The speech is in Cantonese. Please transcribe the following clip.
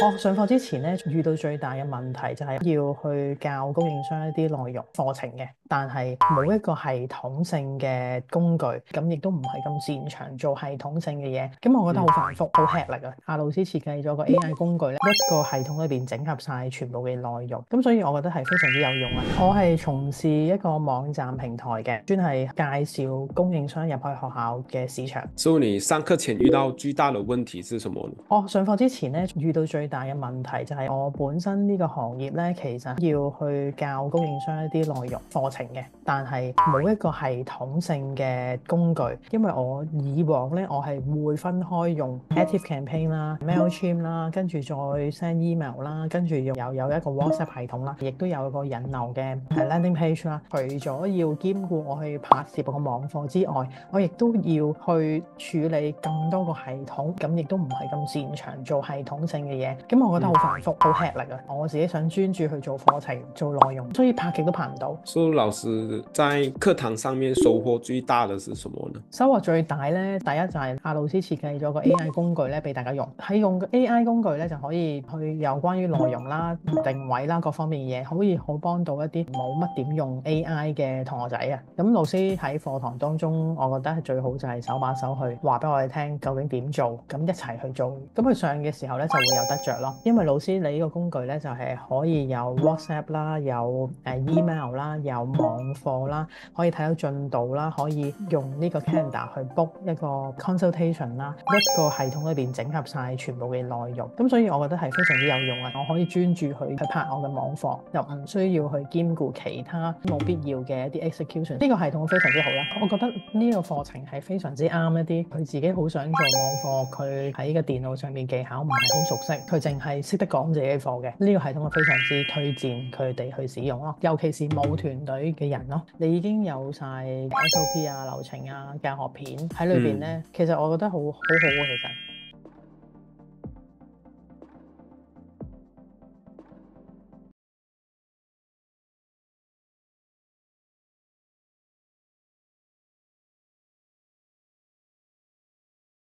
我上課之前咧，遇到最大嘅問題就係要去教供應商一啲內容課程嘅，但係冇一個系統性嘅工具，咁亦都唔係咁擅長做系統性嘅嘢，咁我覺得好繁複、好吃力啊！阿老師設計咗個 AI 工具咧，一個系統裏邊整合晒全部嘅內容，咁所以我覺得係非常之有用啊！我係從事一個網站平台嘅，專係介紹供應商入去學校嘅市場。所以你上課前遇到最大的問題是什麼呢？我上課之前咧，遇到最大嘅問題就係我本身呢個行業咧，其實要去教供應商一啲內容課程嘅，但係冇一個系統性嘅工具，因為我以往咧，我係會分開用 Active Campaign 啦、Mailchimp 啦，跟住再 send email 啦，跟住又有一個 WhatsApp 系統啦，亦都有個引流嘅 landing page 啦。除咗要兼顧我去拍攝個網課之外，我亦都要去處理咁多個系統，咁亦都唔係咁擅長做系統性嘅嘢，咁我覺得好繁複、好吃力啊！我自己想專注去做課程、做內容，所以拍極都拍唔到。所以老師在課堂上面收穫最大的是什麼呢？收穫最大咧，第一就係阿老師設計咗個 AI 工具咧，俾大家用。喺用個 AI 工具咧，就可以去有關於內容啦、定位啦各方面嘅嘢，可以好幫到一啲冇乜點用 AI 嘅同學仔啊。咁老師喺課堂當中，我覺得最好就係手把手去話俾我哋聽究竟點做，咁一齊去做。咁佢上嘅時候咧就會有得着咯，因為老師你呢個工具咧就係可以有 WhatsApp 啦，有email 啦，有網課啦，可以睇到進度啦，可以用呢個 Calendar 去 book 一個 consultation 啦，一個系統裏邊整合晒全部嘅內容，咁所以我覺得係非常之有用啊！我可以專注去拍我嘅網課，又唔需要去兼顧其他冇必要嘅一啲 execution。呢個系統非常之好啦，我覺得呢個課程係非常之啱一啲佢自己好想做網課，佢喺個電腦上面技巧唔係好熟悉，佢淨係識得講自己課嘅。呢個系統我非常之推薦佢哋去使用咯，尤其是冇團隊嘅人咯，你已經有晒 SOP 啊、流程啊、教學片喺裏邊咧，其實我覺得好好啊，其實。